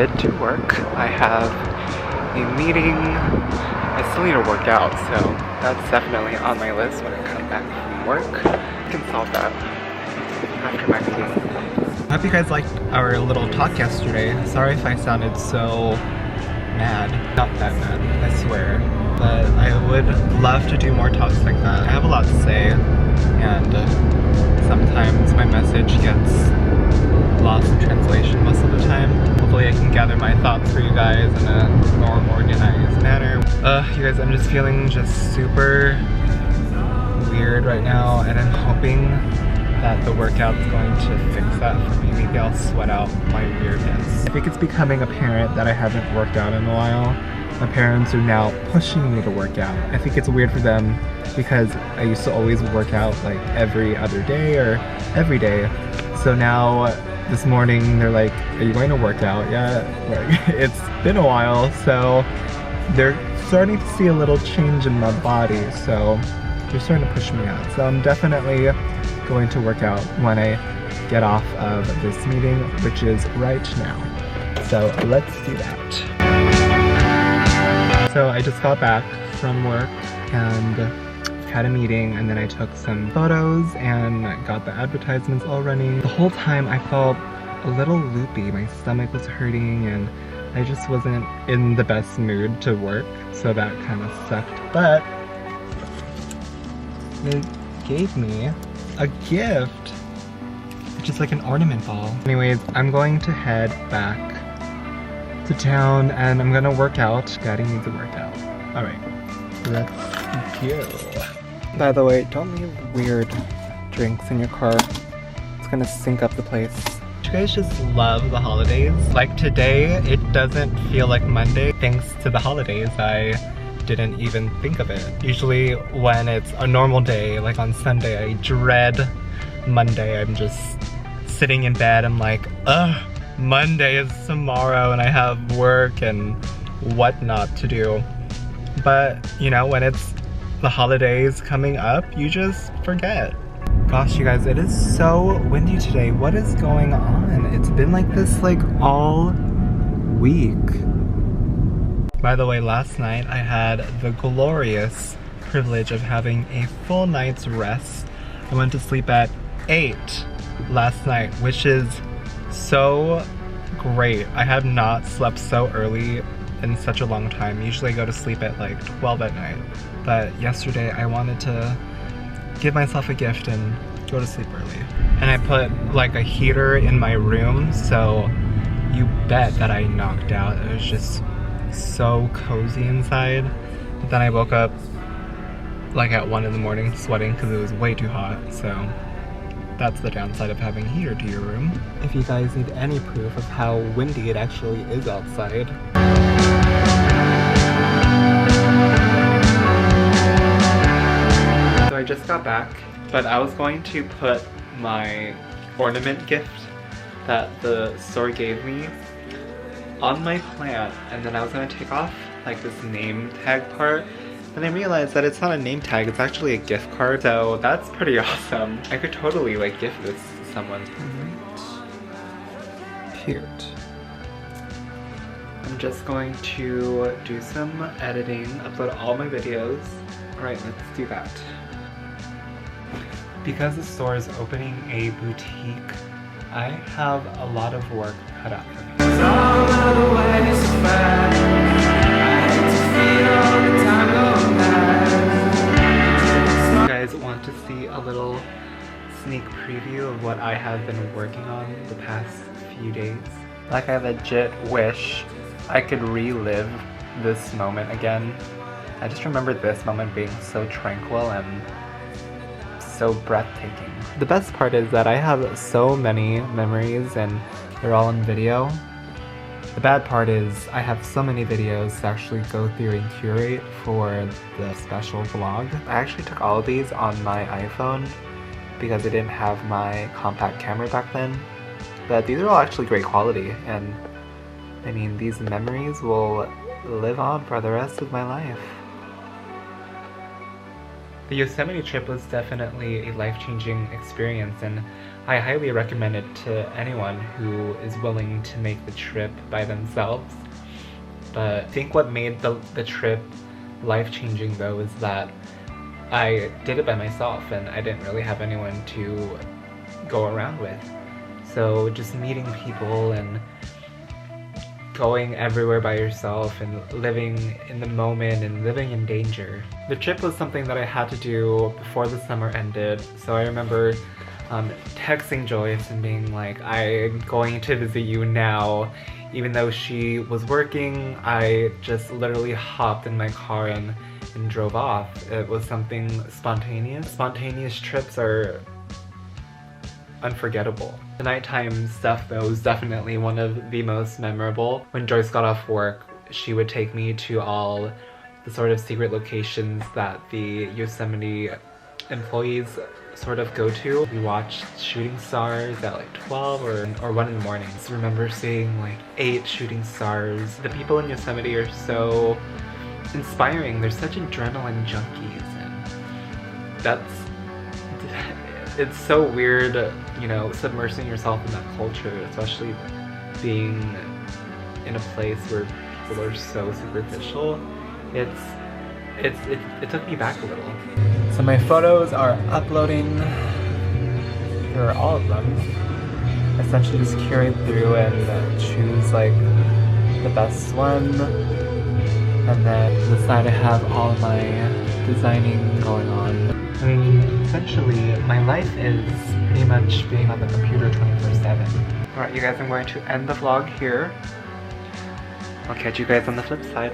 headed to work. I have a meeting. I still need to work out, so that's definitely on my list when I come back from work. I can solve that after my meeting. I hope you guys liked our little talk yesterday. Sorry if I sounded so mad. Not that mad, I swear. But I would love to do more talks like that. I have a lot to say, and sometimes my message gets lost in translation most of the time. Hopefully I can gather my thoughts for you guys in a more organized manner. You guys, I'm just feeling just super weird right now, and I'm hoping that the workout's going to fix that for me. Maybe I'll sweat out my weirdness. I think it's becoming apparent that I haven't worked out in a while. My parents are now pushing me to work out. I think it's weird for them because I used to always work out like every other day or every day. So now this morning they're like, are you going to work out yet? Like, it's been a while, so they're starting to see a little change in my body, so they're starting to push me out. So I'm definitely going to work out when I get off of this meeting, which is right now. So let's do that. So I just got back from work and had a meeting, and then I took some photos and got the advertisements all running. The whole time I felt a little loopy. My stomach was hurting and I just wasn't in the best mood to work, so that kind of sucked. But they gave me a gift, which is like an ornament ball. Anyways, I'm going to head back to town and I'm gonna work out. Daddy needs a workout. Alright, let's go. By the way, don't leave weird drinks in your car. It's gonna stink up the place. You guys just love the holidays. Like today, it doesn't feel like Monday. Thanks to the holidays, I didn't even think of it. Usually when it's a normal day, like on Sunday, I dread Monday. I'm just sitting in bed, I'm like, ugh, Monday is tomorrow and I have work and whatnot to do. But, you know, when it's the holidays coming up, you just forget. Gosh, you guys, it is so windy today. What is going on? It's been like this like all week. By the way, last night I had the glorious privilege of having a full night's rest. I went to sleep at 8 last night, which is so great. I have not slept so early in such a long time. Usually I go to sleep at like 12 at night. But yesterday I wanted to give myself a gift and go to sleep early. And I put like a heater in my room, so you bet that I knocked out. It was just so cozy inside. But then I woke up like at 1 in the morning sweating because it was way too hot. So that's the downside of having a heater to your room. If you guys need any proof of how windy it actually is outside. So I just got back, but I was going to put my ornament gift that the store gave me on my plant, and then I was going to take off like this name tag part, and I realized that it's not a name tag, it's actually a gift card, so that's pretty awesome. I could totally like gift this to someone. Cute. I'm just going to do some editing, upload all my videos. Alright, let's do that. Because the store is opening a boutique, I have a lot of work cut out for me. You guys want to see a little sneak preview of what I have been working on the past few days? Like, I legit wish I could relive this moment again. I just remember this moment being so tranquil and so breathtaking. The best part is that I have so many memories and they're all on video. The bad part is I have so many videos to actually go through and curate for the special vlog. I actually took all of these on my iPhone because I didn't have my compact camera back then. But these are all actually great quality, and I mean, these memories will live on for the rest of my life. The Yosemite trip was definitely a life-changing experience, and I highly recommend it to anyone who is willing to make the trip by themselves. But I think what made the trip life-changing though is that I did it by myself and I didn't really have anyone to go around with. So just meeting people and going everywhere by yourself and living in the moment and living in danger. The trip was something that I had to do before the summer ended, so I remember texting Joyce and being like, I'm going to visit you now. Even though she was working, I just literally hopped in my car and drove off. It was something spontaneous. Spontaneous trips are unforgettable. The nighttime stuff though was definitely one of the most memorable. When Joyce got off work, she would take me to all the sort of secret locations that the Yosemite employees sort of go to. We watched shooting stars at like 12 or 1 in the morning. I remember seeing like 8 shooting stars. The people in Yosemite are so inspiring. They're such adrenaline junkies, and it's so weird, you know, submersing yourself in that culture, especially being in a place where people are so superficial. It took me back a little. So my photos are uploading. Here are all of them. Essentially just curate through and choose like the best one. And then to the side I have all my designing going on. I mean, essentially my life is pretty much being on the computer 24/7. Alright you guys, I'm going to end the vlog here. I'll catch you guys on the flip side.